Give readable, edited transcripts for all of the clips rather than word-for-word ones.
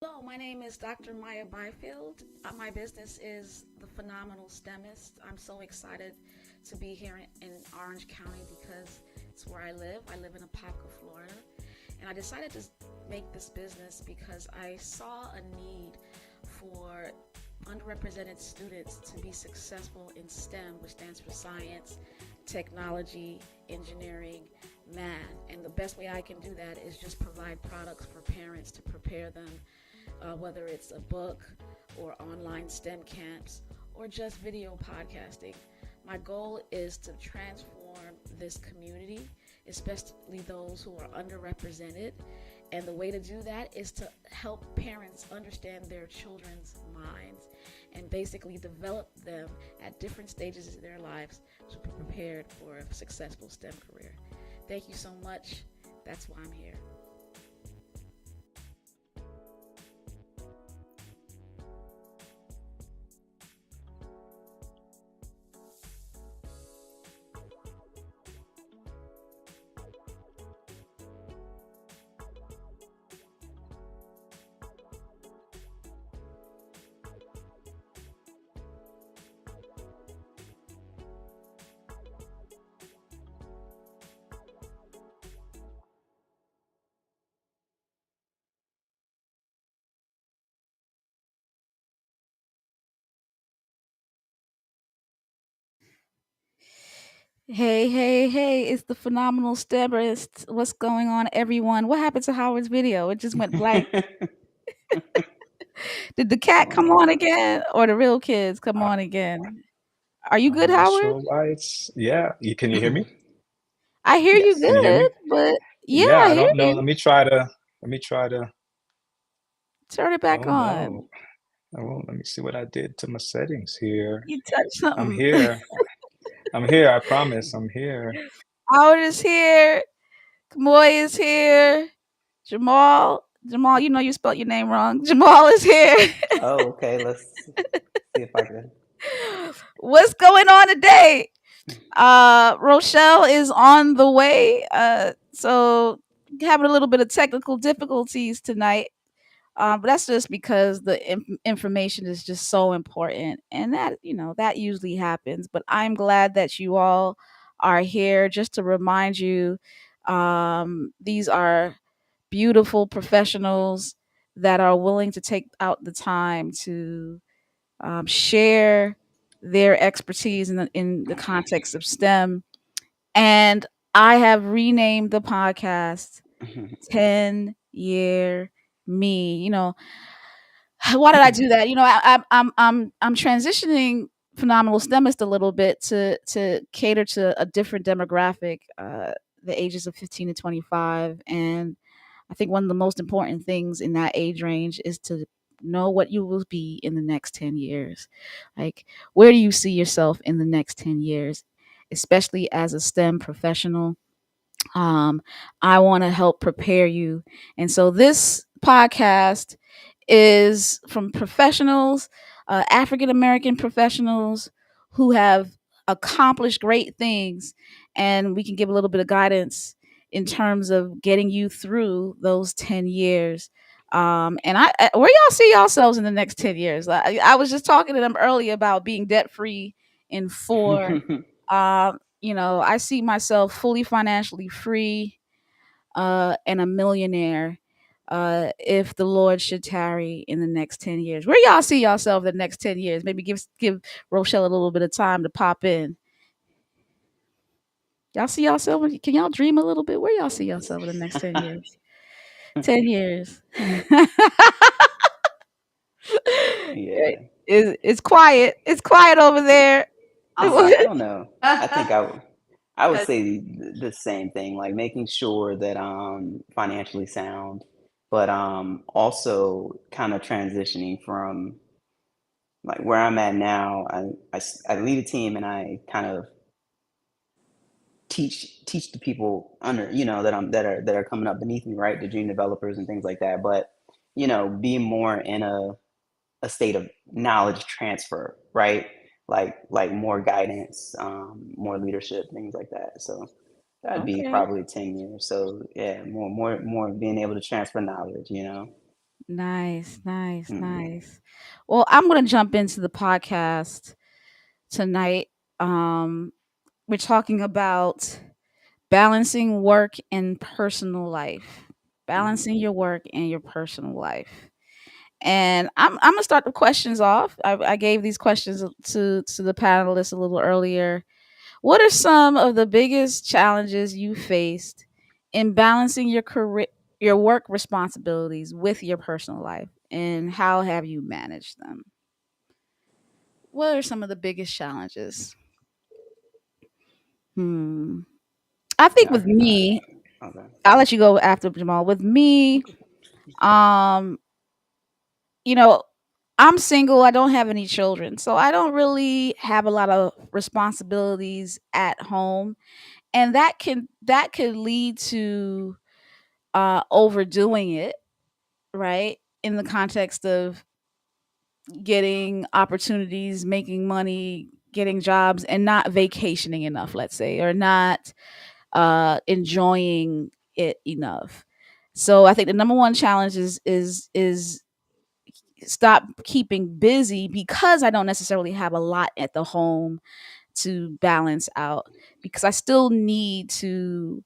Hello, my name is Dr. Maya Byfield. My business is The Phenomenal STEMist. I'm so excited to be here in Orange County because it's where I live. I live in Apopka, Florida. And I decided to make this business because I saw a need for underrepresented students to be successful in STEM, which stands for science, technology, engineering, math. And the best way I can do that is just provide products for parents to prepare them, whether it's a book or online STEM camps or just video podcasting. My goal is to transform this community, especially those who are underrepresented. And the way to do that is to help parents understand their children's minds and basically develop them at different stages of their lives to be prepared for a successful STEM career. Thank you so much. That's why I'm here. Hey, hey, hey, it's the phenomenal Stebrist. What's going on, everyone? What happened to Howard's video? It just went blank. Did the cat come on Uh, again or the real kids come I, on again? Are you good, I'm not Howard? sure why it's, yeah, can you hear me? I hear you Can you hear me? good, but yeah, Yeah, I I hear don't know. you. Let me try to, Turn it back oh on. no. Let me see what I did to my settings here. You touched I'm something. here. I'm here. I promise. I'm here. Howard is here. Kamoy is here. Jamal, you know you spelled your name wrong. Jamal is here. Oh, okay. Let's see if I can. What's going on today? Rochelle is on the way. So having a little bit of technical difficulties tonight. But that's just because the information is just so important, and that that usually happens. But I'm glad that you all are here just to remind you. These are beautiful professionals that are willing to take out the time to share their expertise in the context of STEM. And I have renamed the podcast 10 Year Me. Why did I do that? I'm transitioning phenomenal STEMist a little bit to cater to a different demographic, the ages of 15 to 25. And I think one of the most important things in that age range is to know what you will be in the next 10 years. Like, where do you see yourself in the next 10 years, especially as a STEM professional? um, I want to help prepare you. And so this podcast is from professionals, African American professionals who have accomplished great things. And we can give a little bit of guidance in terms of getting you through those 10 years. Where y'all see yourselves in the next 10 years? I was just talking to them earlier about being debt free in 4. I see myself fully financially free, and a millionaire, if the Lord should tarry in the next 10 years. Where y'all see yourself the next 10 years? Maybe give Rochelle a little bit of time to pop in. Y'all see yourself? Can y'all dream a little bit? Where y'all see yourself in the next 10 years? 10 years. Yeah. It's quiet. It's quiet over there. I don't know. I think I would say the same thing, like making sure that financially sound, but also kind of transitioning from like where I'm at now. I lead a team and I kind of teach the people under that are coming up beneath me, right? The junior developers and things like that. But be more in a state of knowledge transfer, right? Like more guidance, more leadership, things like that. So that'd be Okay. probably 10 years. So yeah, more being able to transfer knowledge. Nice, nice, Mhm. nice. Well, I'm gonna jump into the podcast tonight. Um, we're talking about balancing work and personal life. Mhm. Balancing your work and your personal life. And I'm gonna start the questions off. I gave these questions to the panelists a little earlier. What are some of the biggest challenges you faced in balancing your work responsibilities with your personal life, and how have you managed them? What are some of the biggest challenges? Hmm. I think Yeah, with me, okay. I'll let you go after Jamal. With me, Okay. um, you know, I'm single. I don't have any children, so I don't really have a lot of responsibilities at home, and that could lead to overdoing it, right? In the context of getting opportunities, making money, getting jobs, and not vacationing enough, let's say, or not enjoying it enough. So I think the number one challenge is stop keeping busy because I don't necessarily have a lot at the home to balance out, because I still need to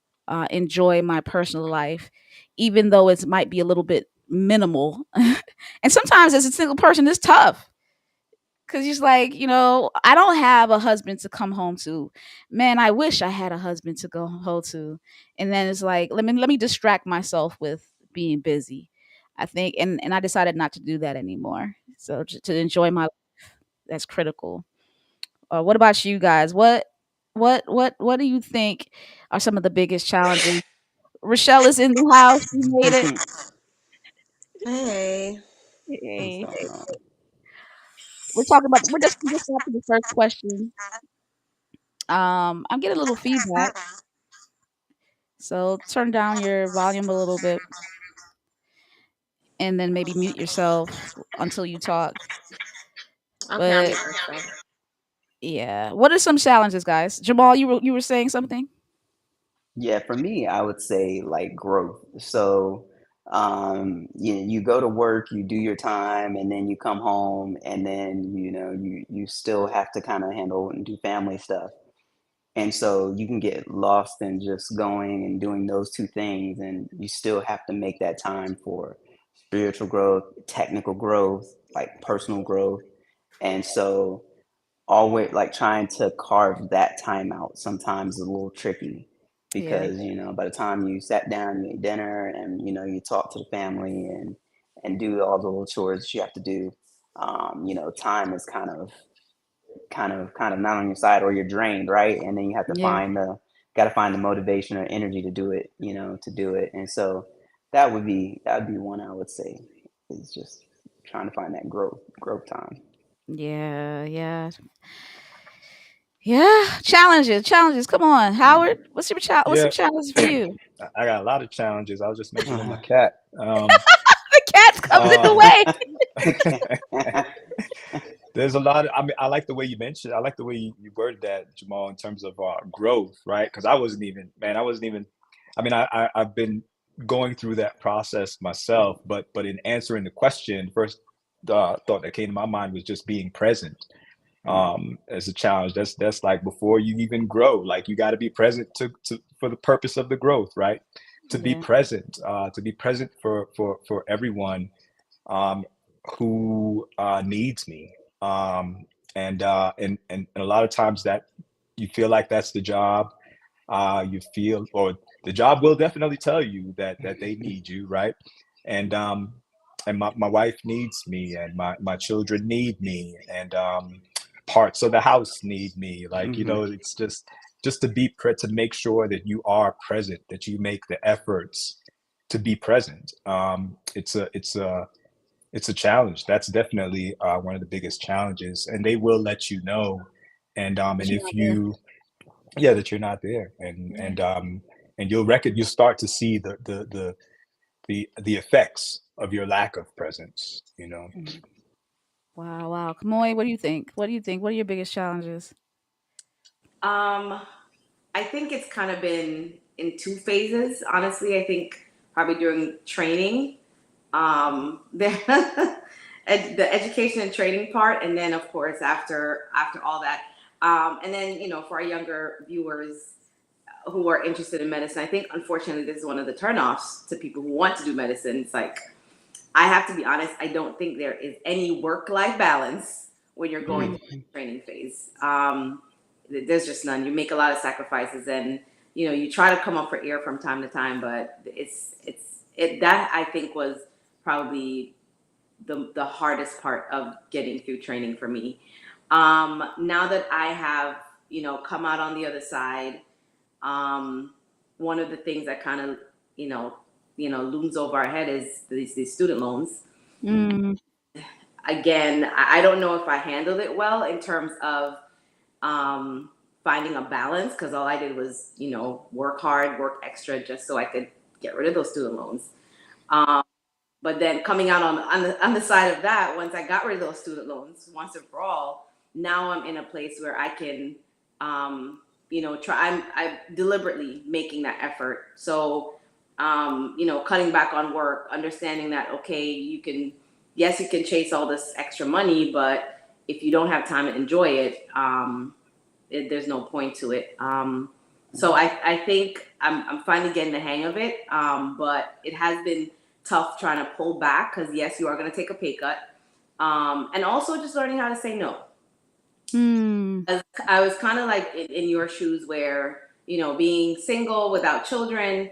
enjoy my personal life, even though it might be a little bit minimal. And sometimes as a single person, it's tough because just like, I don't have a husband to come home to. Man, I wish I had a husband to go home to. And then it's like, let me distract myself with being busy. I think, and I decided not to do that anymore. So to enjoy my, that's critical. What about you guys? What do you think are some of the biggest challenges? Rochelle is in the house. She made it. Hey. What's Hey, going on? we're just got to the first question. I'm getting a little feedback, so turn down your volume a little bit, and then maybe mute yourself until you talk. Okay, I'm But here. So. yeah, what are some challenges, guys? Jamal, you were saying something? Yeah, for me, I would say like growth. So, you go to work, you do your time, and then you come home, and then you still have to kind of handle and do family stuff. And so you can get lost in just going and doing those two things, and you still have to make that time for spiritual growth, technical growth, like personal growth. And so always like trying to carve that time out sometimes is a little tricky Yeah, because by the time you sat down, you ate dinner, and you talk to the family and do all the little chores that you have to do. Time is kind of not on your side, or you're drained, right? And then you have to yeah, find the motivation or energy to do it, to do it. And so that would be one I would say is just trying to find that growth time. yeah, yeah, yeah. Challenges, challenges. Come on, Howard. What's some Yeah, challenges for you? I got a lot of challenges. I was just mentioning my Uh-huh. cat. The cat comes in the Uh, way. Okay. there's a lot of, I mean, I like the way you mentioned, I like the way you worded that, Jamal, in terms of growth, right? Because I wasn't even, I mean, I've been going through that process myself, but in answering the question, first thought that came to my mind was just being present Mhm. as a challenge. That's like before you even grow, like you got to be present to for the purpose of the growth, right? Yeah, To be present for everyone um, who needs me. Um, and a lot of times that you feel like that's the job. You feel, or the job will definitely tell you that they need you, right? And my wife needs me, and my children need me, and parts of the house need me. Like, Mhm. it's just to to make sure that you are present, that you make the efforts to be present. It's a challenge. That's definitely one of the biggest challenges, and they will let you know. And but you're if not there. you, yeah, that you're not there, Yeah. and you'll start to see the effects of your lack of presence. Mhm. Wow, wow. Kamoy, what do you think? What do you think? What are your biggest challenges? Um, I think it's kind of been in two phases. Honestly, I think probably during training, The the education and training part, and then of course after all that, and then for our younger viewers who are interested in medicine, I think unfortunately this is one of the turnoffs to people who want to do medicine. It's like, I have to be honest, I don't think there is any work life balance when you're going through Mhm. the training phase. There's just none. You make a lot of sacrifices, and you try to come up for air from time to time, but that I think was probably the hardest part of getting through training for me. Now that I have come out on the other side, um, one of the things that kind of you know looms over our head is these student loans. Mm. Again, I don't know if I handled it well in terms of um, finding a balance, because all I did was work hard, work extra just so I could get rid of those student loans. Um, but then coming out on the side of that, once I got rid of those student loans once and for all, now I'm in a place where I can, try. I'm deliberately making that effort. So, cutting back on work, understanding that okay, yes, you can chase all this extra money, but if you don't have time to enjoy it, there's no point to it. So I think I'm finally getting the hang of it, but it has been tough trying to pull back, because yes, you are going to take a pay cut, and also just learning how to say no. Mm. As I was kind of like in your shoes, where being single without children,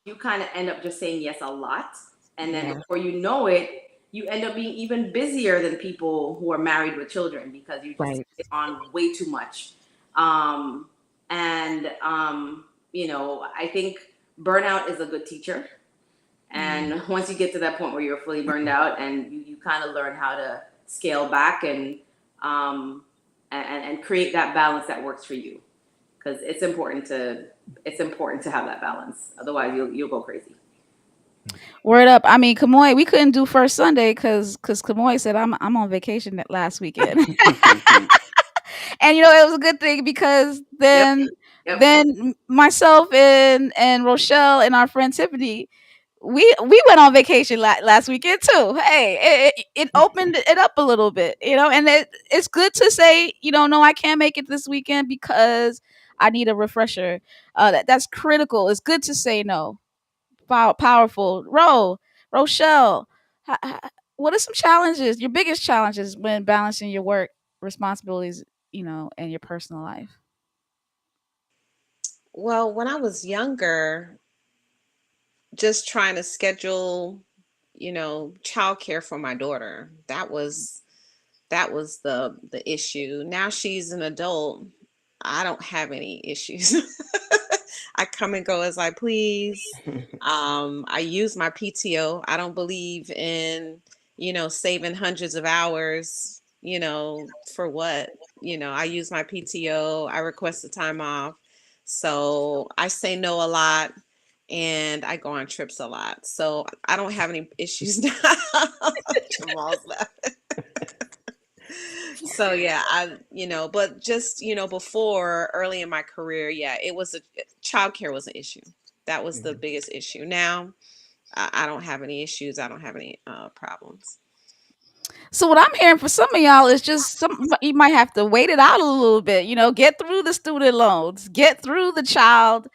you kind of end up just saying yes a lot, and then Yeah. before you know it, you end up being even busier than people who are married with children, because you just Right. take on way too much. Um, and I think burnout is a good teacher, Mm. and once you get to that point where you're fully burned out, and you kind of learn how to scale back, um, and create that balance that works for you, because it's important to have that balance. Otherwise, you'll go crazy. Word up. I mean, Kamoy, we couldn't do first Sunday because Kamoy said I'm on vacation that last weekend. And it was a good thing because Yep. then Yep. myself and Rochelle and our friend Tiffany, we went on vacation last weekend too. Hey, it opened it up a little bit, and it's good to say, no, I can't make it this weekend because I need a refresher. That's critical. It's good to say no. Powerful. Rochelle, what are some challenges? Your biggest challenges when balancing your work responsibilities, and your personal life? Well, when I was younger, just trying to schedule, childcare for my daughter. That was the issue. Now she's an adult. I don't have any issues. I come and go as I please. I use my PTO. I don't believe in, saving hundreds of hours, for what? I use my PTO. I request the time off. So I say no a lot and I go on trips a lot. So I don't have any issues now. Jamal's laughing. So yeah, but just, before early in my career, yeah, childcare was an issue. That was the Mhm. biggest issue. Now, I don't have any issues. I don't have any problems. So what I'm hearing for some of y'all is just you might have to wait it out a little bit. Get through the student loans, get through the child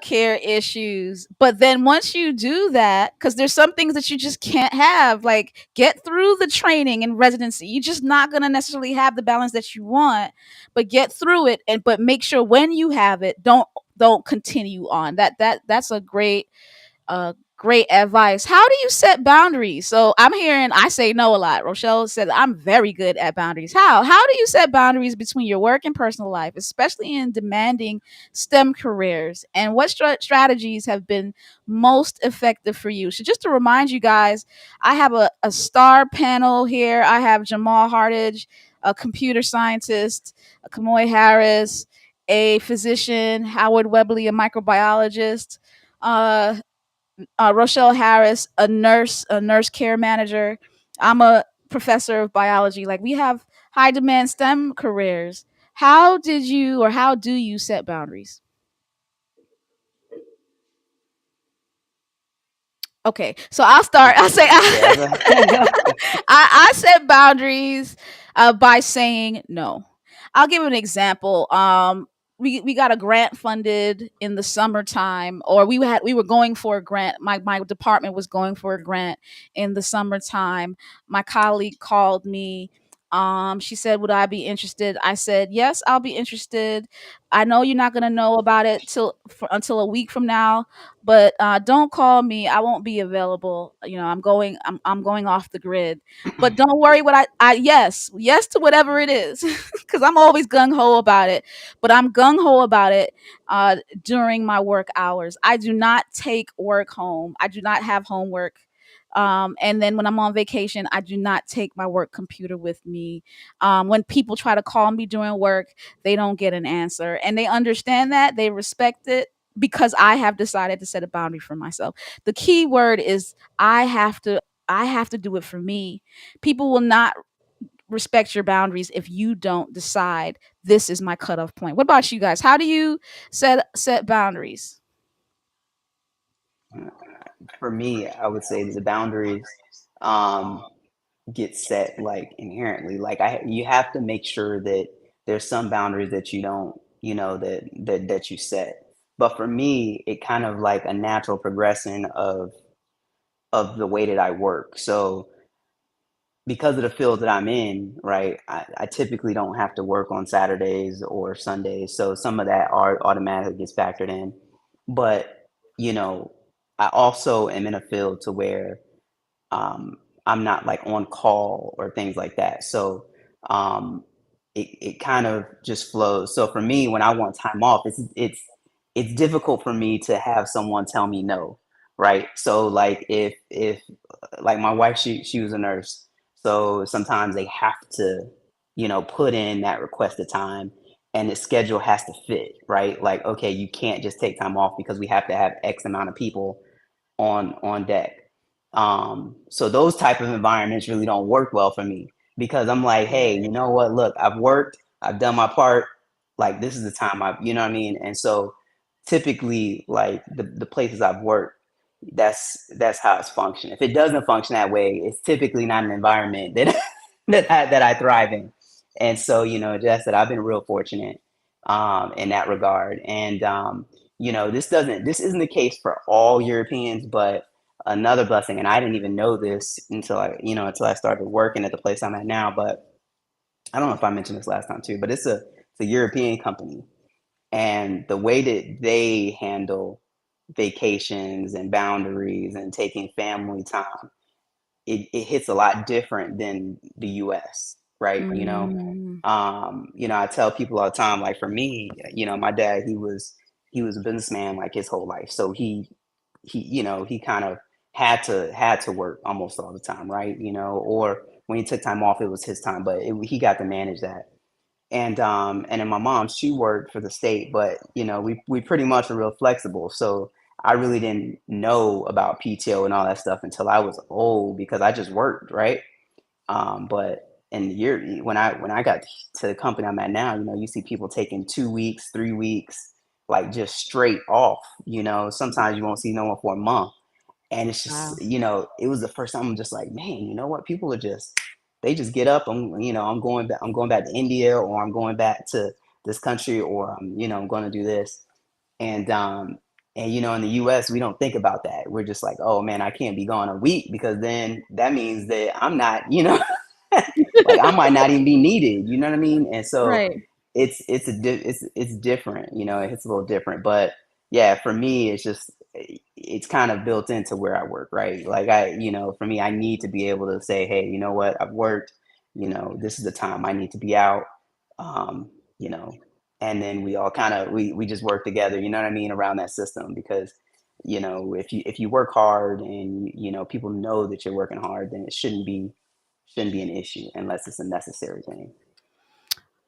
care issues. But then once you do that, because there's some things that you just can't have, like get through the training and residency. You're just not gonna necessarily have the balance that you want, but get through it, and but make sure when you have it, don't continue on. That's a great advice. How do you set boundaries? So I'm hearing I say no a lot. Rochelle said I'm very good at boundaries. How do you set boundaries between your work and personal life, especially in demanding STEM careers? And what strategies have been most effective for you? So just to remind you guys, I have a star panel here. I have Jamal Hardage, a computer scientist, Kamoy Harris, a physician, Howard Webley, a microbiologist, uh, Rochelle Harris, a nurse care manager. I'm a professor of biology. Like we have high demand STEM careers. How do you set boundaries? Okay, so I'll start. I'll say Yeah, I set boundaries by saying no. I'll give an example. We got a grant funded in the summertime, or we were going for a grant. My department was going for a grant in the summertime. My colleague called me. She said, "Would I be interested?" I said, "Yes, I'll be interested. I know you're not gonna know about it until a week from now, but don't call me. I won't be available. I'm going off the grid. But don't worry. What I yes to whatever it is, because I'm always gung ho about it. But I'm gung ho about it during my work hours. I do not take work home. I do not have homework. And then when I'm on vacation, I do not take my work computer with me. When people try to call me during work, they don't get an answer, and they understand that. They respect it because I have decided to set a boundary for myself. The key word is I have to do it for me. People will not respect your boundaries if you don't decide this is my cutoff point. What about you guys? How do you set boundaries? for me, I would say the boundaries um, get set like inherently. Like you have to make sure that there's some boundaries that you don't, that you set. But for me, it kind of like a natural progression of the way that I work. So because of the field that I'm in, right, I typically don't have to work on Saturdays or Sundays. So some of that automatically gets factored in. But, you know, I also am in a field to where I'm not like on call or things like that. So um, it kind of just flows. So for me, when I want time off, it's difficult for me to have someone tell me no, right? So like if like my wife, she was a nurse, so sometimes they have to, put in that requested time. And the schedule has to fit, right? Like, okay, you can't just take time off because we have to have X amount of people on deck. So those type of environments really don't work well for me because I'm like, hey, you know what? Look, I've worked, I've done my part. Like this is the time you know what I mean? And so typically like the places I've worked, that's how it's functioned. If it doesn't function that way, it's typically not an environment that that I thrive in. And so, just that I've been real fortunate in that regard. And this isn't the case for all Europeans, but another blessing, and I didn't even know this until I started working at the place I'm at now. But I don't know if I mentioned this last time too, but it's a European company, and the way that they handle vacations and boundaries and taking family time, it hits a lot different than the US, right? Mm, I tell people all the time, like for me, my dad, he was a businessman like his whole life. So he kind of had to work almost all the time, right? Or when he took time off, it was his time, but he got to manage that. And then my mom, she worked for the state, but we pretty much were real flexible. So I really didn't know about PTO and all that stuff until I was old because I just worked, right? But in the year when I got to the company I'm at now, you see people taking 2 weeks, 3 weeks, like just straight off. Sometimes you won't see no one for a month, and it's just wow. it was the first time I'm just like, man, you know what? People are just they just get up. I'm going back to India, or I'm going back to this country, or I'm going to do this. And in the US, we don't think about that. We're just like, oh man, I can't be gone a week because then that means that I'm not, like I might not even be needed. You know what I mean? And so Right. it's different. It's a little different. But yeah, for me, it's kind of built into where I work, right? Like for me, I need to be able to say, hey, you know what, I've worked. This is the time I need to be out. Um, you know, and then we all kind of we just work together. You know what I mean, around that system because if you work hard and people know that you're working hard, then it shouldn't be an issue unless it's a necessary thing.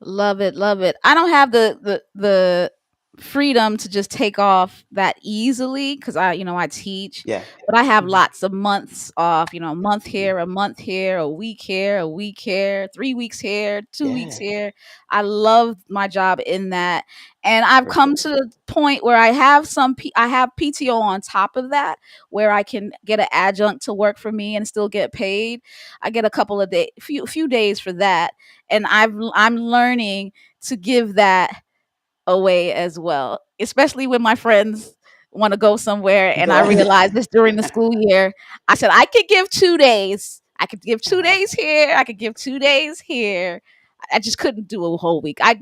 Love it, love it. I don't have the freedom to just take off that easily because I teach, Yeah. but I have Mhm. lots of months off, a month here, a month here, a week here, a week here, 3 weeks here, 2 weeks Yeah, here. I love my job in that. And I've for come sure. to the point where I have I have PTO on top of that, where I can get an adjunct to work for me and still get paid. I get a couple of days, few days for that, and I'm learning to give that away as well, especially when my friends want to go somewhere and Go I ahead. realized this during the school year. I said I could give 2 days. I could give two Uh-huh. days here. I could give 2 days here. I just couldn't do a whole week. I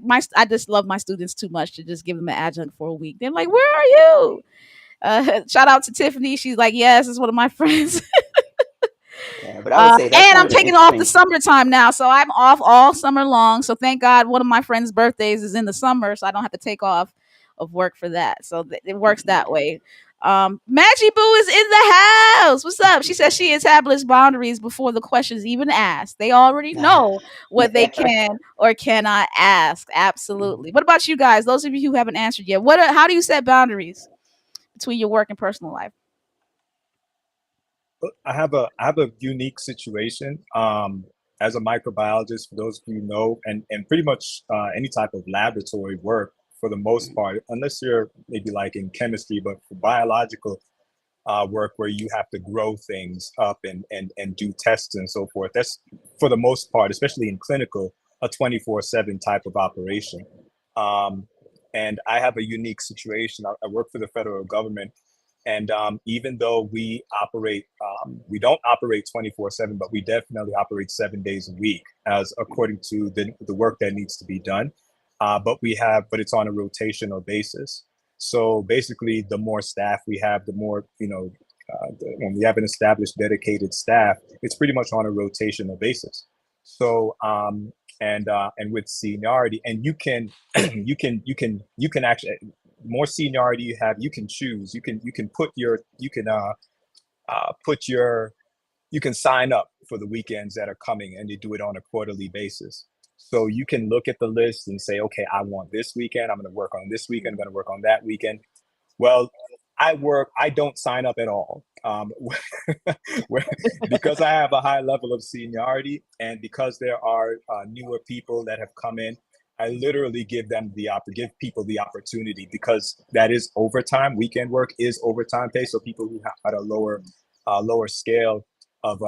just love my students too much to just give them an adjunct for a week. They're like, "Where are you?" Shout out to Tiffany. She's like, "Yes, it's one of my friends." Yeah, but I would say that's And one I'm of the taking off the interesting. summertime now, so I'm off all summer long. So thank God, one of my friends' birthdays is in the summer, so I don't have to take off of work for that. So it works that way. Maggie Boo is in the house. What's up? She says she established boundaries before the questions even asked. They already know what they can or cannot ask. Absolutely. What about you guys? Those of you who haven't answered yet, how do you set boundaries between your work and personal life? I have a unique situation as a microbiologist. For those of you who know, and pretty much any type of laboratory work for the most part, unless you're maybe like in chemistry, but for biological work where you have to grow things up and do tests and so forth. That's for the most part, especially in clinical, a 24/7 type of operation. Um, and I have a unique situation. I work for the federal government, and even though we don't operate 24/7, but we definitely operate 7 days a week, as according to the work that needs to be done. But it's on a rotational basis. So basically, the more staff we have, the more when we have an established, dedicated staff, it's pretty much on a rotational basis. So and with seniority, and you can you can actually more seniority you have, you can choose. You can put your you can sign up for the weekends that are coming, and they do it on a quarterly basis. So you can look at the list and say, okay, I want this weekend. I'm going to work on this weekend. I'm going to work on that weekend. Well, I don't sign up at all. Because I have a high level of seniority, and because there are newer people that have come in, I literally give people the opportunity, because that is overtime. Weekend work is overtime pay. So people who have at a lower scale of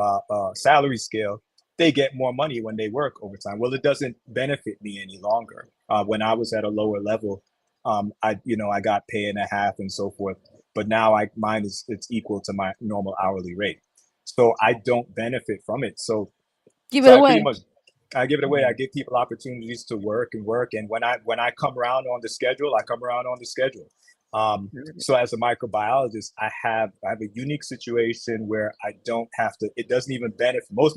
salary scale, they get more money when they work overtime. Well, it doesn't benefit me any longer. When I was at a lower level, I got pay and a half and so forth, but now mine is it's equal to my normal hourly rate, so I don't benefit from it. So Give so it I pretty away. much I give it away. I give people opportunities to work and work, and when I come around on the schedule, I come around on the schedule. So as a microbiologist, I have a unique situation where I don't have to. It doesn't even benefit most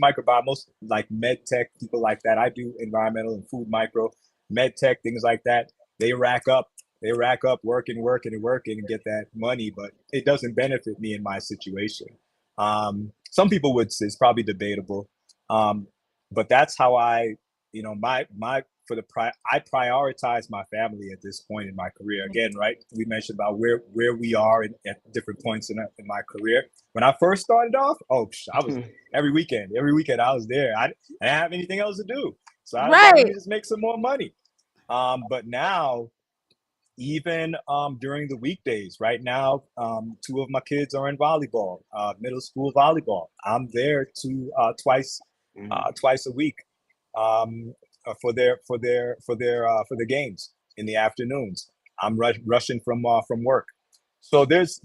like med tech people like that. I do environmental and food micro, med tech things like that. They rack up. They rack up working and get that money, but it doesn't benefit me in my situation. Some people would say it's probably debatable. Um, but that's how my for I prioritize my family at this point in my career. Again, right, we mentioned about where we are at different points in my career. When I first started off, I was every weekend I was there. I didn't have anything else to do, so I was like, let me Right. just make some more money. But now, even during the weekdays, right now, two of my kids are in volleyball, middle school volleyball. I'm there twice a week, um, for their games in the afternoons. I'm rushing from work. So there's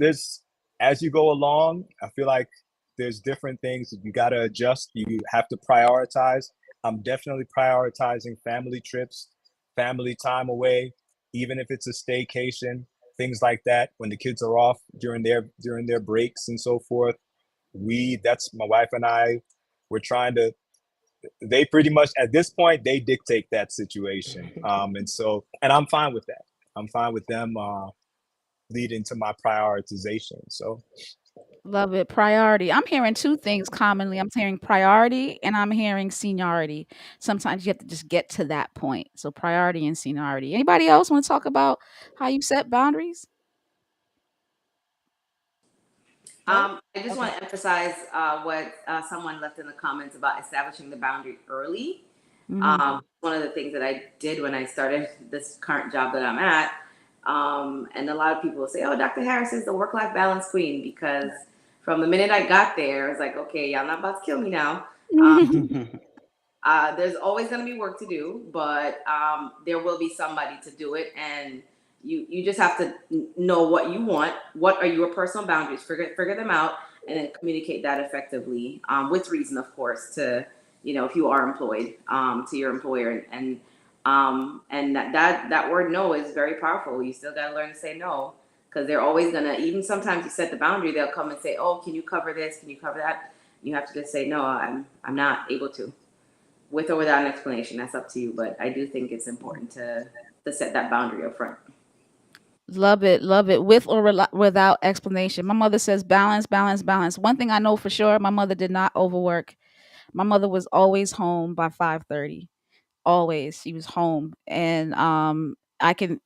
as you go along, I feel like there's different things that you got to adjust. You have to prioritize. I'm definitely prioritizing family trips, family time away, even if it's a staycation, things like that. When the kids are off during their breaks and so forth, that's my wife and I. We're trying to. They pretty much at this point they dictate that situation, and I'm fine with that. I'm fine with them leading to my prioritization. So Love it. Priority. I'm hearing two things commonly. I'm hearing priority and I'm hearing seniority. Sometimes you have to just get to that point. So priority and seniority. Anybody else want to talk about how you set boundaries? No? I just Okay. want to emphasize what someone left in the comments about establishing the boundary early. Hmm. One of the things that I did when I started this current job that I'm at, and a lot of people will say, "Oh, Dr. Harris is the work-life balance queen," because from the minute I got there, I was like, "Okay, y'all not about to kill me now." Um, there's always going to be work to do, but there will be somebody to do it, and you just have to know what you want. What are your personal boundaries? Figure them out, and then communicate that effectively, with reason, of course. To if you are employed, to your employer, and that word no is very powerful. You still got to learn to say no, because they're always gonna. Even sometimes you set the boundary, they'll come and say, "Oh, can you cover this? Can you cover that?" You have to just say, "No, I'm not able to." With or without an explanation, that's up to you. But I do think it's important to set that boundary up front. Love it. Love it. With or without explanation. My mother says balance, balance, balance. One thing I know for sure, my mother did not overwork. My mother was always home by 5:30. Always. She was home. And I can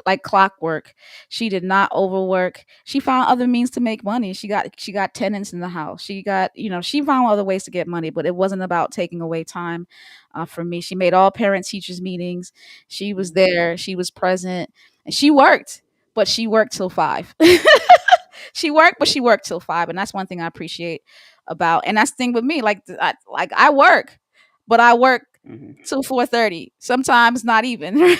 like clockwork. She did not overwork. She found other means to make money. She got tenants in the house. She found other ways to get money, but it wasn't about taking away time from me. She made all parent teachers meetings. She was there. She was present, and she worked, but she worked till 5. She worked, but she worked till 5, and that's one thing I appreciate about. And that's the thing with me, I work, but I work Mhm. till 4:30. Sometimes not even.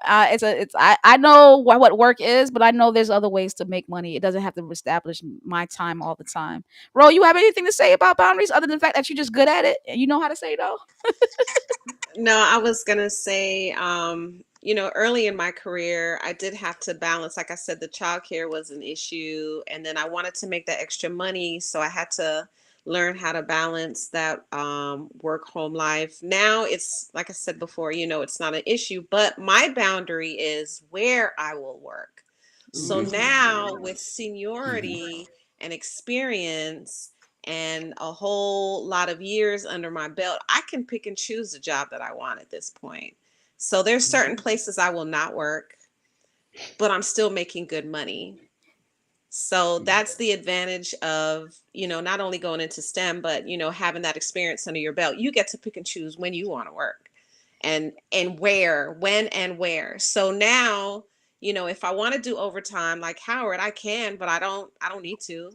I know what work is, but I know there's other ways to make money. It doesn't have to establish my time all the time. Ro, you have anything to say about boundaries other than the fact that you're just good at it and you know how to say no? No, I was gonna say, early in my career, I did have to balance. Like I said, the childcare was an issue, and then I wanted to make that extra money, so I had to learn how to balance that work home life. Now it's like I said before, it's not an issue, but my boundary is where I will work. So Mhm. now with seniority and experience and a whole lot of years under my belt, I can pick and choose the job that I want at this point. So there's certain places I will not work, but I'm still making good money. So that's the advantage of, not only going into STEM, but, having that experience under your belt. You get to pick and choose when you want to work and where, when and where. So now, if I want to do overtime like Howard, I can, but I don't need to.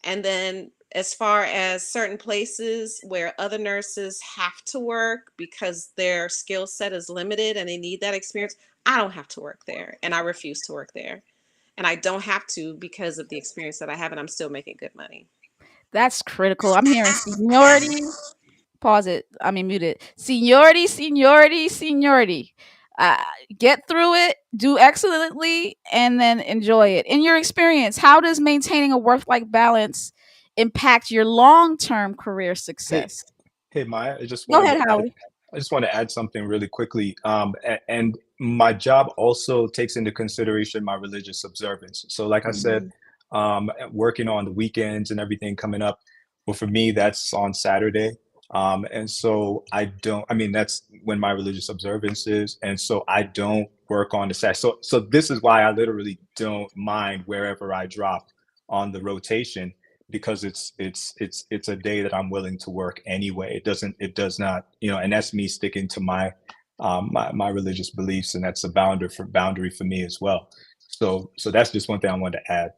And then as far as certain places where other nurses have to work because their skill set is limited and they need that experience, I don't have to work there and I refuse to work there. And I don't have to because of the experience that I have and I'm still making good money. That's critical. I'm hearing seniority. Pause it. I mean, mute it. Seniority, seniority, seniority. Uh, get through it, do excellently, and then enjoy it. In your experience, how does maintaining a work-life balance impact your long-term career Hey, success? hey, Maya, Go ahead, Howie. I just want to add something really quickly. And my job also takes into consideration my religious observance. So, like I said, Mhm. working on the weekends and everything coming up, well, for me, that's on Saturday. And so I mean, that's when my religious observance is. And so I don't work on the Saturday. So this is why I literally don't mind wherever I drop on the rotation, because it's a day that I'm willing to work anyway. It does not, and that's me sticking to my religious beliefs, and that's a boundary for me as well. So that's just one thing I wanted to add.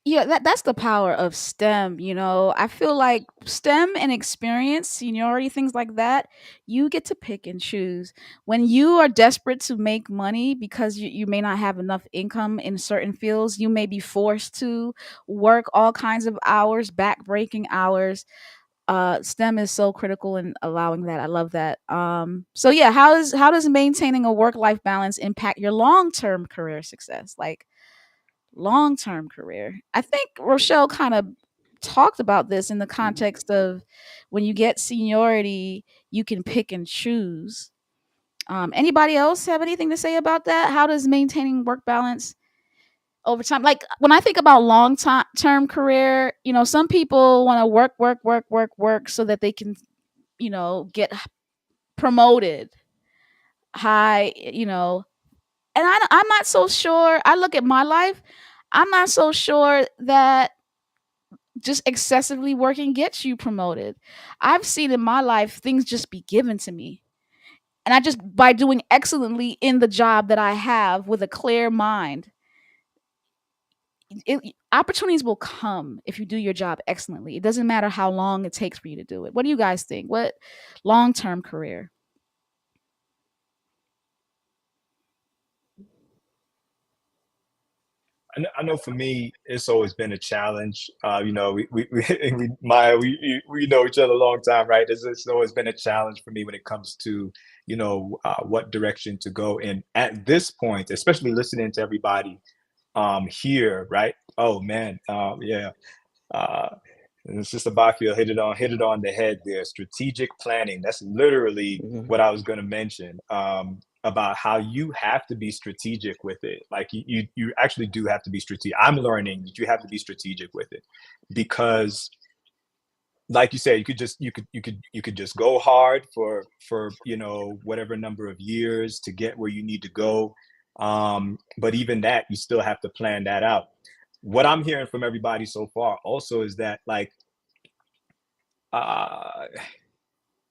Yeah, that's the power of STEM. I feel like STEM and experience, seniority, things like that, you get to pick and choose. When you are desperate to make money because you may not have enough income in certain fields, you may be forced to work all kinds of hours, back-breaking hours. STEM is so critical in allowing that. I love that. So yeah, how does maintaining a work-life balance impact your long-term career success? Like long-term career. I think Rochelle kind of talked about this in the Mhm. context of when you get seniority, you can pick and choose. Anybody else have anything to say about that? How does maintaining work balance? over time. Like when I think about long term career, some people want to work so that they can, get promoted high, and I'm not so sure. I look at my life, I'm not so sure that just excessively working gets you promoted. I've seen in my life things just be given to me. And I just, by doing excellently in the job that I have with a clear mind, opportunities will come if you do your job excellently. It doesn't matter how long it takes for you to do it. What do you guys think? What long term career? I know for me, it's always been a challenge. We know each other a long time, right? It's always been a challenge for me when it comes to, what direction to go in. At this point, especially listening to everybody here, right? Oh man, yeah. Uh, and Sister Barfield hit it on the head there. Strategic planning. That's literally Mhm. what I was going to mention, about how you have to be strategic with it. Like you actually do have to be strategic. I'm learning that you have to be strategic with it, because like you said, you could just go hard for whatever number of years to get where you need to go. But even that, you still have to plan that out. What I'm hearing from everybody so far also is that, like, uh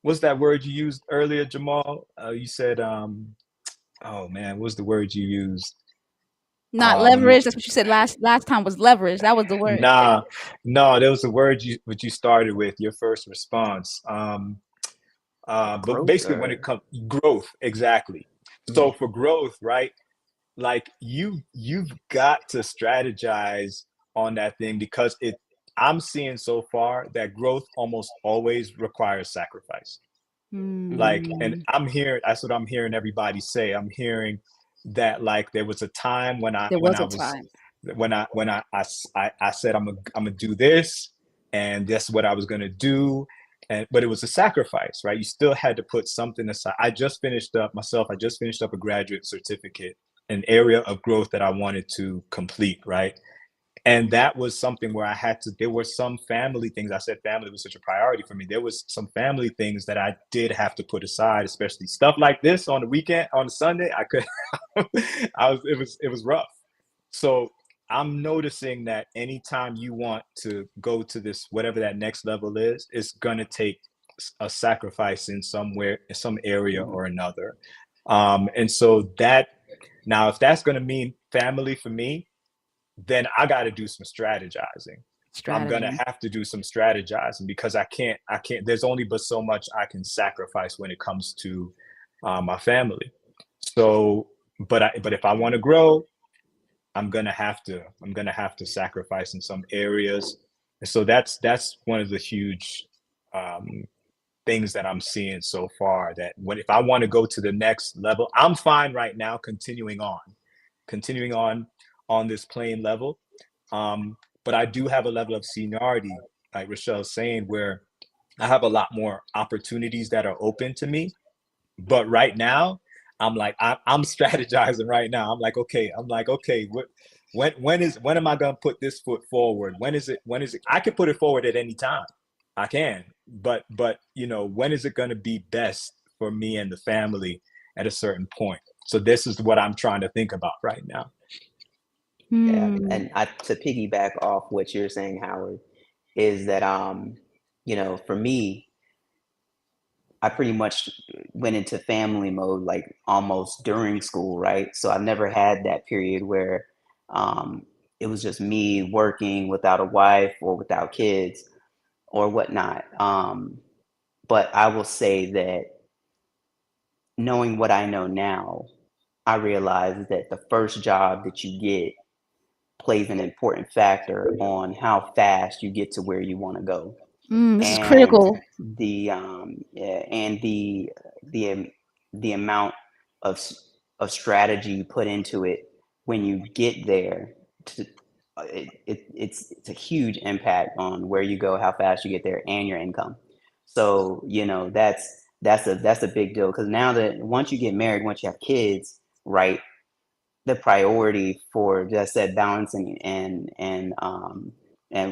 what's that word you used earlier, Jamal? You said, oh man, what's the word you used? Not Um, leverage. That's what you said last time was leverage. That was the word. nah, no, there was a word you started with your first response. But Growth basically, when it or comes growth, exactly. So Mhm. for growth, right? Like you've got to strategize on that thing, because I'm seeing so far that growth almost always requires sacrifice. Like, and Mm, that's what I'm hearing everybody say. I'm hearing that, like, there was a time when i there when was i a was time. I said I'm gonna do this, and that's what I was gonna do. But it was a sacrifice, right? You still had to put something aside. I just finished up a graduate certificate, an area of growth that I wanted to complete, right? And that was something where there were some family things. I said family was such a priority for me. There was some family things that I did have to put aside, especially stuff like this on the weekend, on the Sunday. I could, it was rough. So I'm noticing that anytime you want to go to this, whatever that next level is, it's going to take a sacrifice in somewhere, in some area Mhm. or another. And so that, now, if that's going to mean family for me, then I got to do some strategizing. I'm going to Strategy. have to do some strategizing, because I can't, there's only but so much I can sacrifice when it comes to my family. So, but if I want to grow, I'm going to have to sacrifice in some areas. And so that's one of the huge um, things that I'm seeing so far, that if I want to go to the next level, I'm fine right now continuing on this playing level. But I do have a level of seniority, like Rochelle's saying, where I have a lot more opportunities that are open to me. But right now, I'm strategizing right now. I'm like, okay, when am I gonna put this foot forward? When is it? I can put it forward at any time. I can, but when is it gonna be best for me and the family at a certain point? So this is what I'm trying to think about right now. Yeah, Hmm. and to piggyback off what you're saying, Howard, is that for me, I pretty much went into family mode like almost during school, right? So I never had that period where um, it was just me working without a wife or without kids or whatnot. But I will say that knowing what I know now, I realize that the first job that you get plays an important factor on how fast you get to where you want to go. This is And critical. yeah, and the amount of strategy you put into it when you get there, to it's a huge impact on where you go, how fast you get there, and your income. So that's a big deal, because now that once you get married, once you have kids, right, the priority for just that balancing and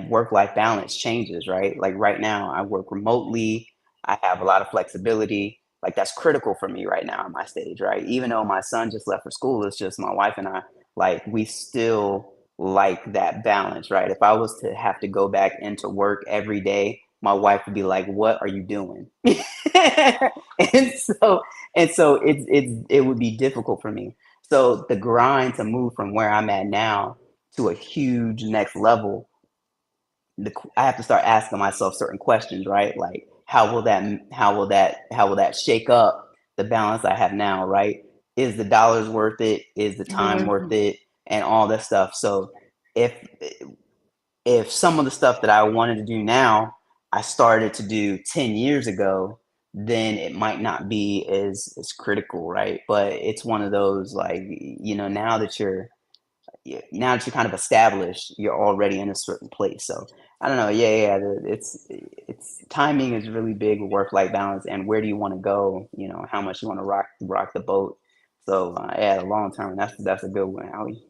work life balance changes, right? Like right now, I work remotely. I have a lot of flexibility. Like that's critical for me right now at my stage, right? Even though my son just left for school, it's just my wife and I. Like we still like that balance, right? If I was to have to go back into work every day, my wife would be like, "What are you doing?" and so it would be difficult for me. So the grind to move from where I'm at now to a huge next level, I have to start asking myself certain questions, right? Like how will that shake up the balance I have now, right? Is the dollars worth it? Is the time worth Mhm. it? And all that stuff. So if if some of the stuff that I wanted to do now, I started to do 10 years ago, then it might not be as critical, right? But it's one of those like, now that you're kind of established, you're already in a certain place. So I don't know. Yeah. It's timing is really big with work life balance, and where do you want to go? How much you want to rock the boat. So yeah, the long term, that's a good one, Ali.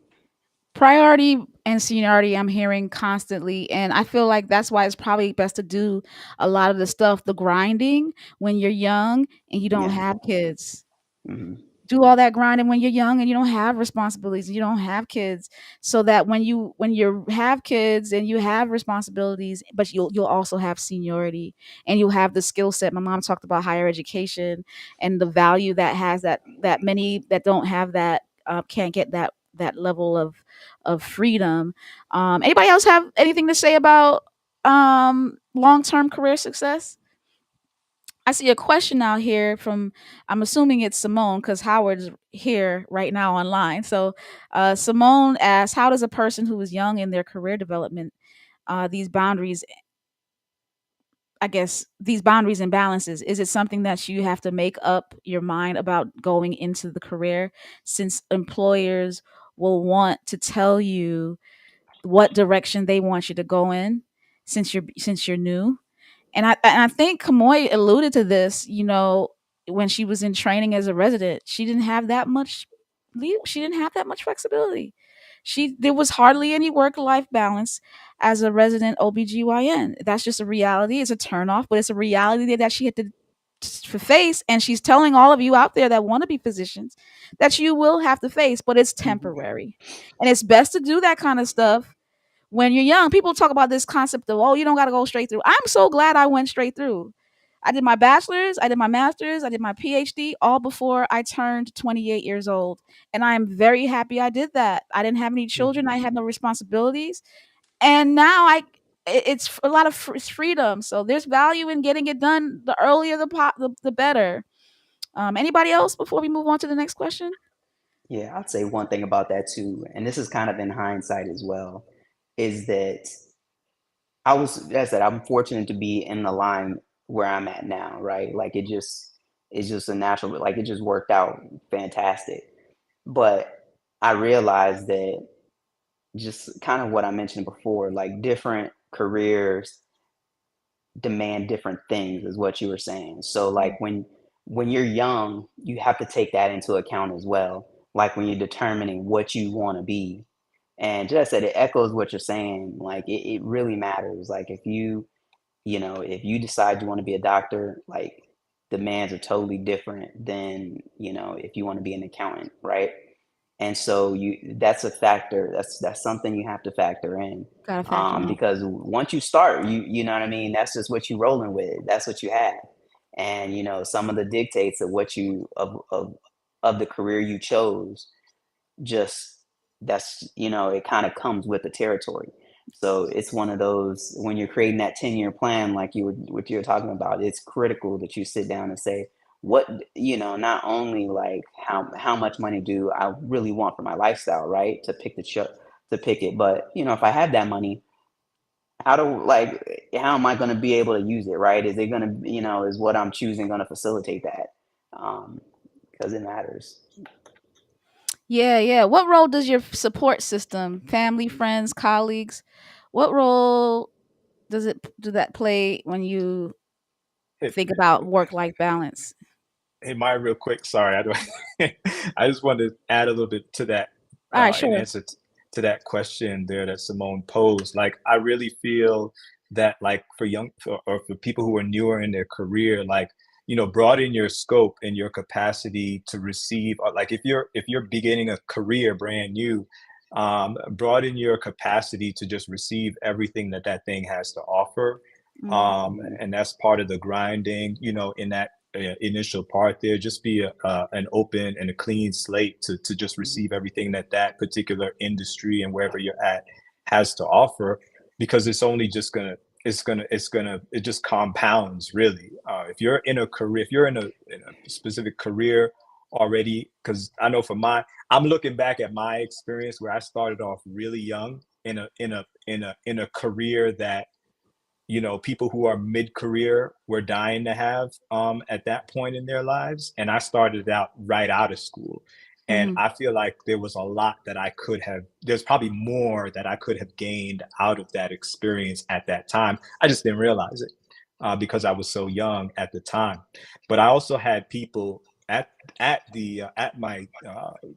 Priority and seniority I'm hearing constantly, and I feel like that's why it's probably best to do a lot of the stuff, the grinding, when you're young and you don't Yeah. have kids. Hmm. Do all that grinding when you're young and you don't have responsibilities and you don't have kids, so that when you have kids and you have responsibilities, but you'll also have seniority and you'll have the skill set. My mom talked about higher education and the value that has, that many that don't have that, can't get that level of freedom. Anybody else have anything to say about long-term career success? I see a question out here from, I'm assuming it's Simone because Howard's here right now online. So Simone asks, how does a person who is young in their career development, these boundaries, I guess, these boundaries and balances, is it something that you have to make up your mind about going into the career, since employers will want to tell you what direction they want you to go in, since you're new? And I think Kamoy alluded to this, when she was in training as a resident, she didn't have that much she didn't have that much flexibility. There was hardly any work life balance as a resident OBGYN. That's just a reality. It's a turnoff, but it's a reality that she had to face, and she's telling all of you out there that want to be physicians that you will have to face, but it's temporary. And it's best to do that kind of stuff when you're young. People talk about this concept of, oh, you don't got to go straight through. I'm so glad I went straight through. I did my bachelor's, I did my master's, I did my PhD all before I turned 28 years old. And I am very happy I did that. I didn't have any children, I had no responsibilities. And now it's a lot of it's freedom. So there's value in getting it done. The earlier the better. Anybody else before we move on to the next question? Yeah, I'd say one thing about that too, and this is kind of in hindsight as well, is that as I said, I'm fortunate to be in the line where I'm at now, right? Like it's just a natural, like it just worked out fantastic. But I realized that just kind of what I mentioned before, like different careers demand different things, is what you were saying. So like when you're young, you have to take that into account as well. Like when you're determining what you want to be. And just I said, it echoes what you're saying. Like it really matters. Like if you decide you want to be a doctor, like demands are totally different than, if you want to be an accountant, right? And so that's a factor. That's something you have to factor in. Gotta factor in. Because once you start, you know what I mean? That's just what you rolling with. That's what you have. And some of the dictates of what you of the career you chose, just that's it kind of comes with the territory. So it's one of those, when you're creating that 10-year plan, like what you were talking about, it's critical that you sit down and say, what, not only like how much money do I really want for my lifestyle, right? To pick it, but if I have that money, how am I going to be able to use it, right? Is it going to, is what I'm choosing going to facilitate that? um because it matters. Yeah, yeah. What role does your support system, family, friends, colleagues, what role do that play when you Hey, think about work life balance? hey, Maya, real quick. Sorry, I don't. I just wanted to add a little bit to that All right, in sure. answer to that question there that Simone posed. Like, I really feel that, like, or for people who are newer in their career, like, broaden your scope and your capacity to receive. Like, if you're beginning a career brand new, broaden your capacity to just receive everything that thing has to offer. Mm, And that's part of the grinding, in that initial part there. Just be an open and a clean slate to just receive everything that particular industry and wherever you're at has to offer, because it's only just it just compounds, really. If you're in a career, if you're in a specific career already, because I know I'm looking back at my experience where I started off really young in a career that, people who are mid-career were dying to have at that point in their lives. And I started out right out of school. And mhm, I feel like there was a lot that there's probably more that I could have gained out of that experience at that time. I just didn't realize it because I was so young at the time. But I also had people at my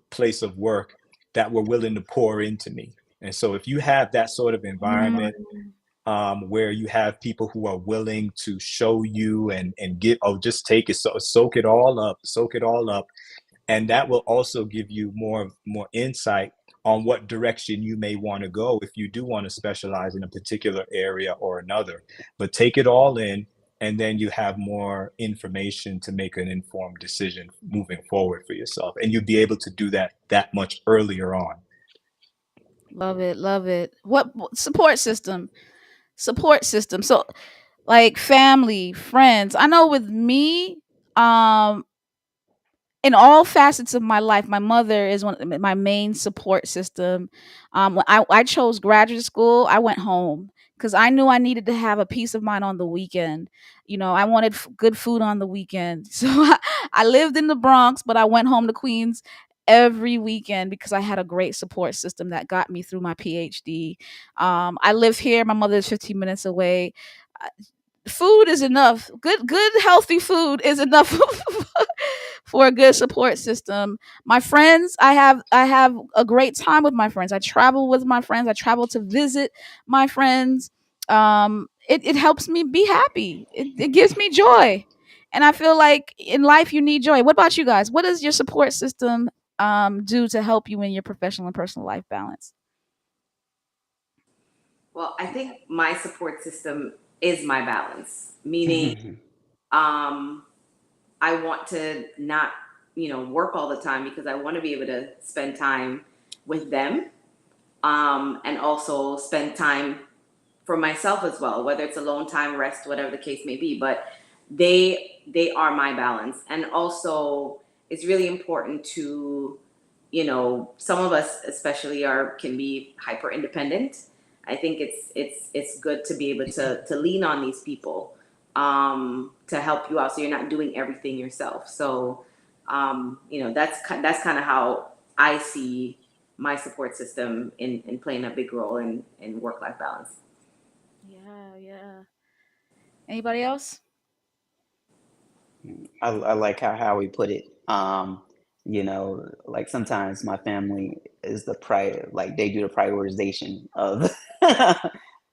place of work that were willing to pour into me. And so if you have that sort of environment, mm. where you have people who are willing to show you and get, oh, just take it, soak it all up, and that will also give you more insight on what direction you may want to go if you do want to specialize in a particular area or another. But take it all in, and then you have more information to make an informed decision moving forward for yourself, and you'll be able to do that much earlier on. Love it, love it. What support system? Support system. So, like family, friends. I know with me, um, in all facets of my life, my mother is my main support system. When I chose graduate school, I went home because I knew I needed to have a peace of mind on the weekend. I wanted good food on the weekend, so I lived in the Bronx, but I went home to Queens every weekend because I had a great support system that got me through my PhD. I live here. My mother is 15 minutes away. Uh, Food is enough. Good, healthy food is enough for a good support system. My friends, I have a great time with my friends. I travel with my friends. I travel to visit my friends. It helps me be happy. It gives me joy, and I feel like in life you need joy. What about you guys? What does your support system do to help you in your professional and personal life balance? Well, I think my support system is my balance, meaning um, I want to not, work all the time because I want to be able to spend time with them, and also spend time for myself as well, whether it's alone time, rest, whatever the case may be. But they are my balance, and also it's really important to, some of us especially can be hyper independent. I think it's good to be able to lean on these people to help you out, so you're not doing everything yourself. So that's kind of how I see my support system in playing a big role in work life balance. Yeah, yeah. Anybody else? I like how we put it. Like sometimes my family is like they do the prioritization of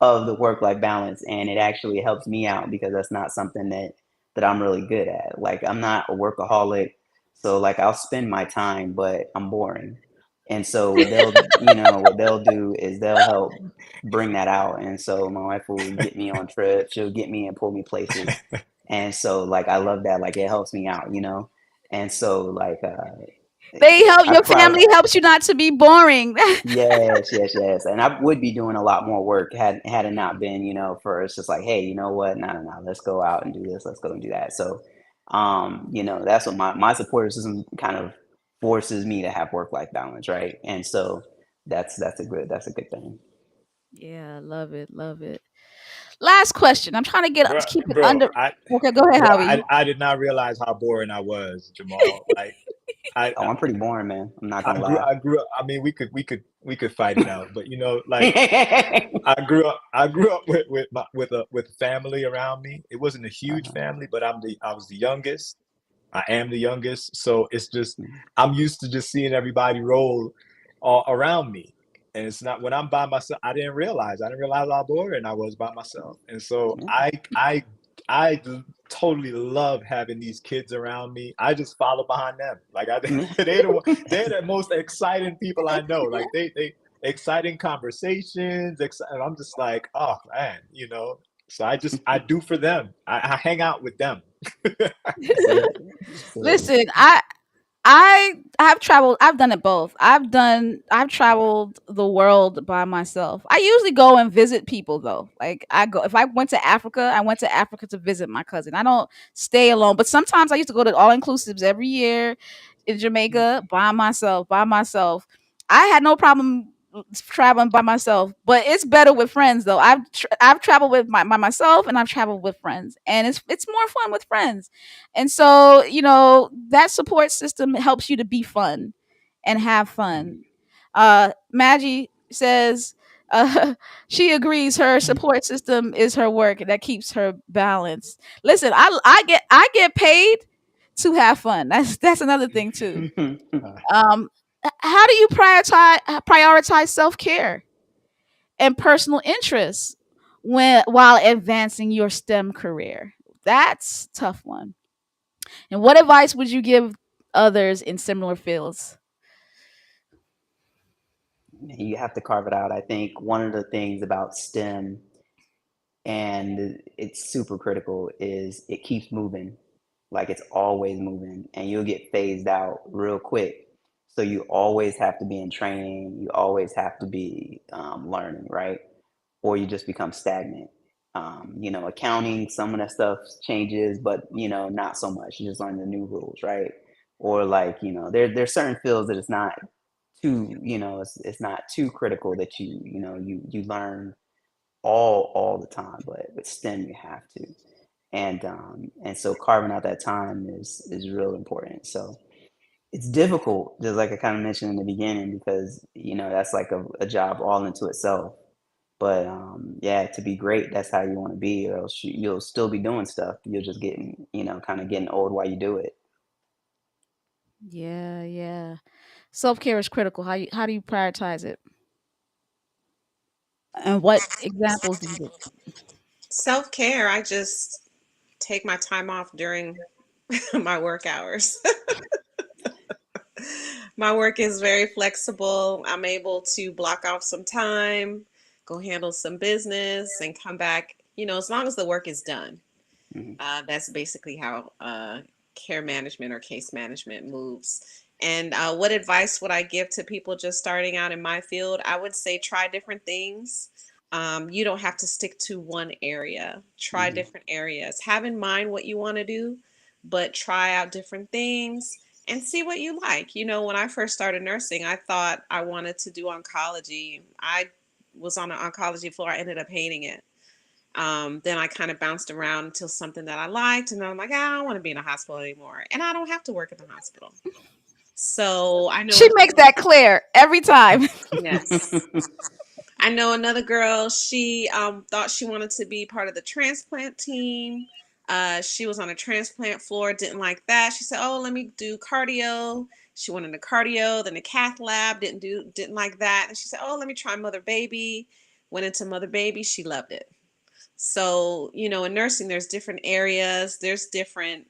of the work life balance, and it actually helps me out because that's not something that I'm really good at. Like I'm not a workaholic, so like I'll spend my time, but I'm boring. And so what they'll do is they'll help bring that out. And so my wife will get me on trips, she'll get me and pull me places, and so, like, I love that, like, it helps me out. And so, like, They help I your probably family helps you not to be boring. yes, yes, yes, and I would be doing a lot more work had it not been, for it's just like, "Hey, you know what? No, no, no, let's go out and do this, let's go and do that." So, that's what my support system kind of forces me to have work-life balance, right? And so that's a good thing. Yeah, love it, love it. Last question. I'm trying to get bro, to keep it bro, under. Okay, go ahead, bro, Howie. I did not realize how boring I was, Jamal. Like, I, Oh, I'm pretty boring, man. I'm not I gonna grew, lie. I grew up. I mean, we could fight it out, but like, I grew up with family around me. It wasn't a huge Uh-huh. family, but I was the youngest. I am the youngest, so it's just I'm used to just seeing everybody roll. all around me. And it's not when I'm by myself. I didn't realize how boring I was by myself. And so Yeah. I totally love having these kids around me. I just follow behind them. Like Yeah. they're the most exciting people I know. Like they exciting conversations. And I'm just like, oh man, you know. So I do for them. I hang out with them. So Listen, I have traveled. I've done it both. I've traveled the world by myself. I usually go and visit people though. Like I go if I went to Africa, I went to Africa to visit my cousin. I don't stay alone, but sometimes I used to go to all inclusives every year in Jamaica by myself, by myself. I had no problem traveling by myself, but it's better with friends though. I've traveled with my myself and I've traveled with friends, and it's more fun with friends. And so, that support system helps you to be fun and have fun. Maggie says she agrees her support system is her work and that keeps her balanced. Listen, I get paid to have fun. That's another thing too. Um, how do you prioritize self care and personal interests while advancing your STEM career? That's a tough one. And what advice would you give others in similar fields? You have to carve it out. I think one of the things about STEM, and it's super critical, is it keeps moving. Like it's always moving, and you'll get phased out real quick. So you always have to be in training. You always have to be learning, right? Or you just become stagnant. Accounting, some of that stuff changes, but not so much. You just learn the new rules, right? Or like, there's certain fields that it's not too, it's not too critical that you learn all the time, but with STEM you have to. And so carving out that time is real important. So it's difficult, just like I kind of mentioned in the beginning, because that's like a job all into itself. But yeah, to be great, that's how you want to be, or else you'll still be doing stuff. You're just getting, kind of getting old while you do it. Yeah, yeah. Self care is critical. How do you prioritize it? And what examples do you give? Self care, I just take my time off during my work hours. My work is very flexible. I'm able to block off some time, go handle some business, and come back, as long as the work is done. Mhm. That's basically how care management or case management moves. And what advice would I give to people just starting out in my field? I would say try different things. You don't have to stick to one area. Try Mhm. different areas. Have in mind what you want to do, but try out different things and see what you like. When I first started nursing, I thought I wanted to do oncology. I was on an oncology floor. I ended up hating it. Then I kind of bounced around until something that I liked, and then I'm like, I don't want to be in a hospital anymore, and I don't have to work in the hospital. So I know She makes that clear every time. yes, I know another girl. She thought she wanted to be part of the transplant team. She was on a transplant floor, didn't like that. She said, "Oh, let me do cardio." She went into cardio, then the cath lab, didn't like that, and she said, "Oh, let me try mother baby." Went into mother baby. She loved it. So, in nursing, there's different areas, there's different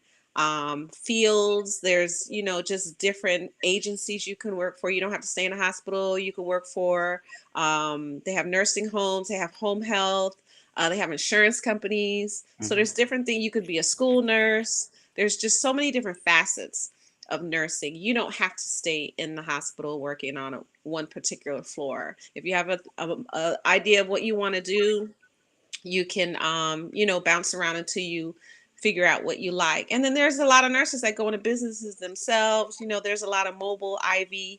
fields, there's, just different agencies you can work for. You don't have to stay in a hospital. You can work for, they have nursing homes, they have home health, they have insurance companies. So Mhm. there's different things. You could be a school nurse. There's just so many different facets of nursing. You don't have to stay in the hospital working on one particular floor. If you have a idea of what you want to do, you can bounce around until you figure out what you like. And then there's a lot of nurses that go into businesses themselves. There's a lot of mobile IV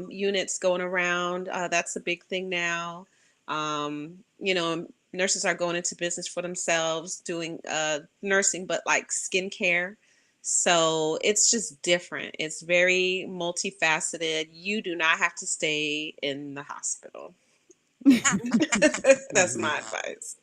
units going around. That's a big thing now. Nurses are going into business for themselves, doing nursing, but like skincare. So it's just different. It's very multifaceted. You do not have to stay in the hospital. That's Mhm. my advice.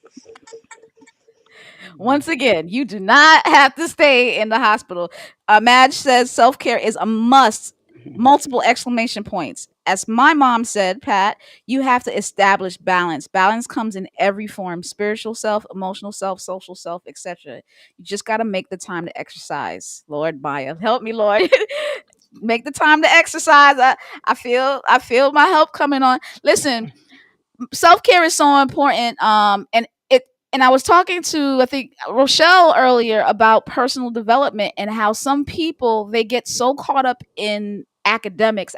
Once again, you do not have to stay in the hospital. Madge says self care is a must. Mhm. Multiple exclamation points. as my mom said, Pat, you have to establish balance. Balance comes in every form: spiritual self, emotional self, social self, etc. You just got to make the time to exercise. Lord, Maya, help me, Lord. Make the time to exercise. I feel my help coming on. Listen, self-care is so important, and I was talking to, I think, Rochelle earlier about personal development and how some people, they get so caught up in academics.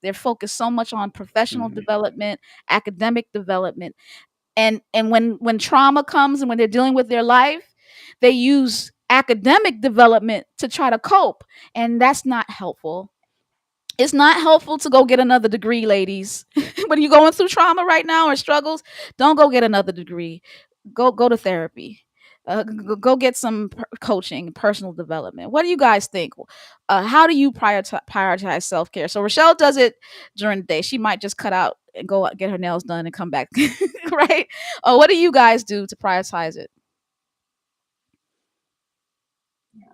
They're focused so much on professional Mhm. development, academic development, and when trauma comes and when they're dealing with their life, they use academic development to try to cope, and that's not helpful. It's not helpful to go get another degree, ladies. When you're going through trauma right now or struggles, don't go get another degree. Go to therapy. Go get some coaching, personal development. What do you guys think? How do you prioritize self care? So Rochelle does it during the day. She might just cut out and go get her nails done and come back, right? What do you guys do to prioritize it?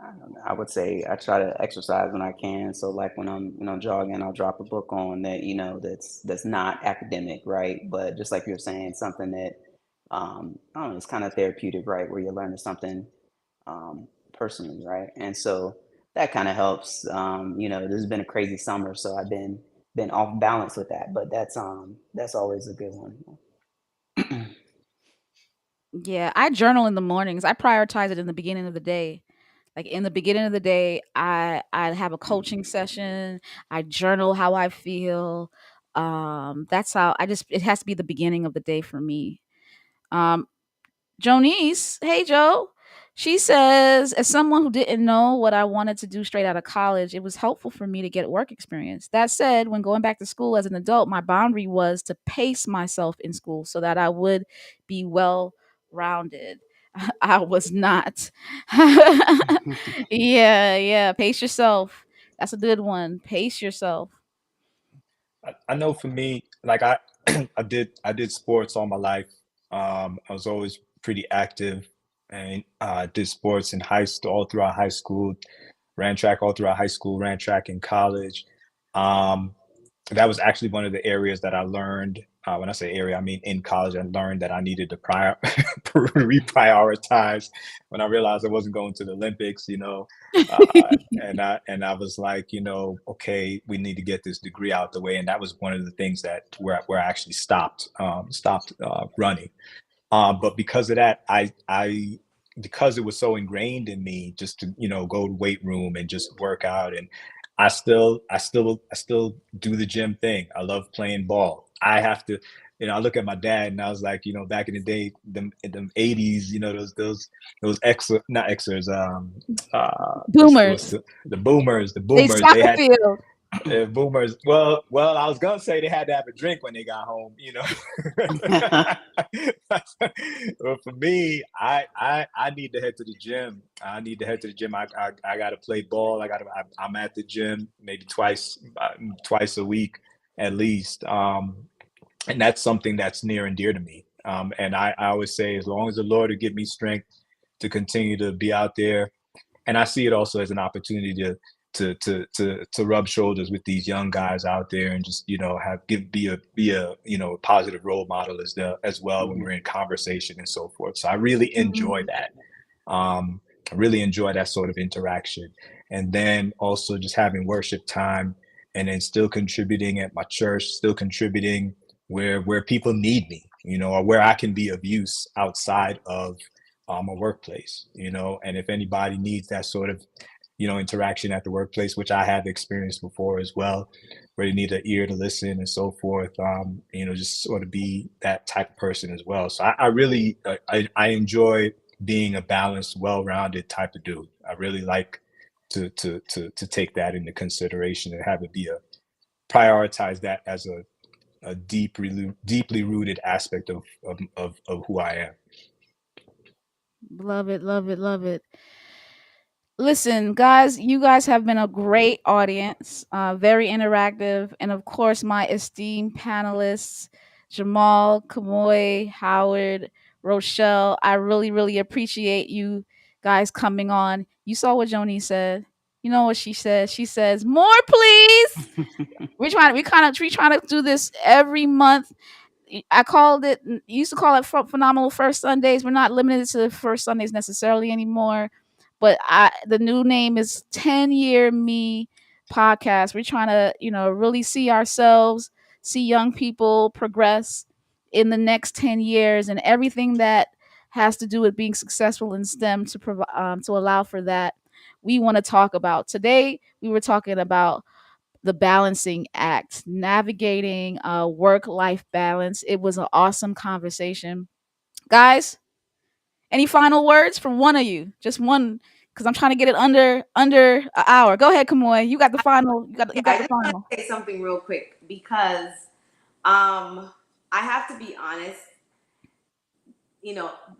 I don't know. I would say I try to exercise when I can. So like when I'm, jogging, I'll drop a book on that, that's not academic, right? But just like you're saying, something that I don't know, it's kind of therapeutic, right? Where you're learning something personally, right? And so that kind of helps. This has been a crazy summer, so I've been off balance with that, but that's always a good one. Yeah, I journal in the mornings. I prioritize it in the beginning of the day. Like in the beginning of the day, I have a coaching session. I journal how I feel. That's how I just, it has to be the beginning of the day for me. Um, Jonice, hey Joe. She says, as someone who didn't know what I wanted to do straight out of college, it was helpful for me to get work experience. That said, when going back to school as an adult, my boundary was to pace myself in school so that I would be well rounded. I was not. Yeah, yeah. Pace yourself. That's a good one. Pace yourself. I know for me, like I did sports all my life. I was always pretty active, and did sports in high school, all throughout high school. Ran track all throughout high school. Ran track in college. Um, that was actually one of the areas that I learned. When I say area, I mean in college. I learned that I needed to reprioritize when I realized I wasn't going to the Olympics. And I was like, okay, we need to get this degree out the way, and that was one of the things that where I actually stopped running. But because of that, I because it was so ingrained in me just to go to weight room and just work out, and I still do the gym thing. I love playing ball. I have to. I look at my dad and I was like, back in the day, them 80s, those not Xers, what's Boomers. the They boomers, they soccer had field. boomers. Well, I was gonna say they had to have a drink when they got home. But for me, I need to head to the gym. I need to head to the gym. I got to play ball. I'm at the gym maybe twice a week at least. And that's something that's near and dear to me. And I always say, as long as the Lord will give me strength to continue to be out there, and I see it also as an opportunity to rub shoulders with these young guys out there and just have give be a positive role model as well when we're Mhm. in conversation and so forth. So I really enjoy Mhm. that. I really enjoy that sort of interaction, and then also just having worship time, and then still contributing at my church, still contributing where people need me, or where I can be of use outside of a workplace, and if anybody needs that sort of interaction at the workplace, which I have experienced before as well, where you need an ear to listen and so forth. Just sort of be that type of person as well. So I really I enjoy being a balanced, well-rounded type of dude. I really like to take that into consideration and have it be a prioritize that as a deeply rooted aspect of who I am. Love it, love it, love it. Listen, guys, you guys have been a great audience, very interactive, and of course, my esteemed panelists, Jamal, Kamoy, Howard, Rochelle. I really, really appreciate you guys coming on. You saw what Joni said. You know what she says? She says, "More, please." We trying to do this every month. I called it. Used to call it Phenomenal First Sundays. We're not limited to the first Sundays necessarily anymore, but the new name is 10 Year Me Podcast. We're trying to really see ourselves, see young people progress in the next 10 years, and everything that has to do with being successful in STEM to provide to allow for that. We want to talk about today. We were talking about the balancing act, navigating work life balance. It was an awesome conversation. Guys, any final words from one of you? Just one, because I'm trying to get it under an hour. Go ahead, Kamoy. You got the final. Yeah, You got I the just want final. to say something real quick because um, I have to be honest.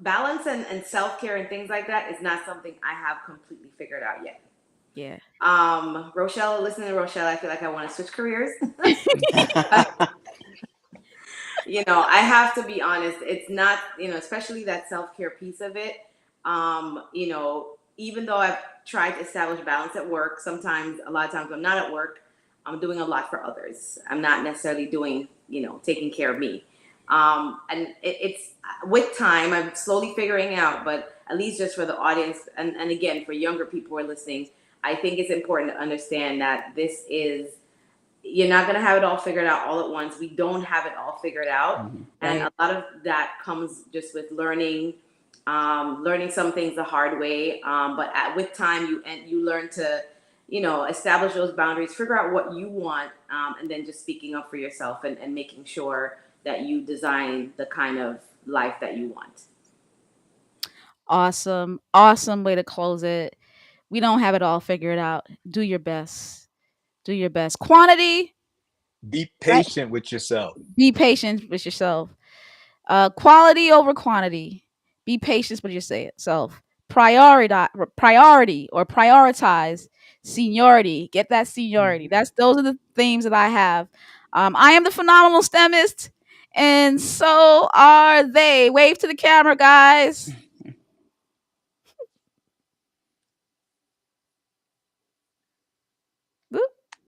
Balance and self care and things like that is not something I have completely figured out yet. Yeah. Rochelle, listening to Rochelle, I feel like I want to switch careers. I have to be honest. It's not, especially that self care piece of it. Even though I've tried to establish balance at work, sometimes, a lot of times, I'm not at work. I'm doing a lot for others. I'm not necessarily doing, taking care of me. And it's with time, I'm slowly figuring out. But at least just for the audience, and again for younger people who are listening, I think it's important to understand that this is you're not going to have it all figured out all at once. We don't have it all figured out. Mhm. And Right. a lot of that comes just with learning some things the hard way. But with time, you learn to, establish those boundaries, figure out what you want, and then just speaking up for yourself and making sure that you design the kind of life that you want. Awesome. Awesome way to close it. We don't have it all figured out. Do your best. Do your best. Quantity, Be right? patient with yourself. Be patient with yourself. Quality over quantity. Be patient with yourself. Priority or prioritize seniority. Get that seniority. Mhm. Those are the themes that I have. I am the phenomenal STEMist, and so are they. Wave to the camera, guys.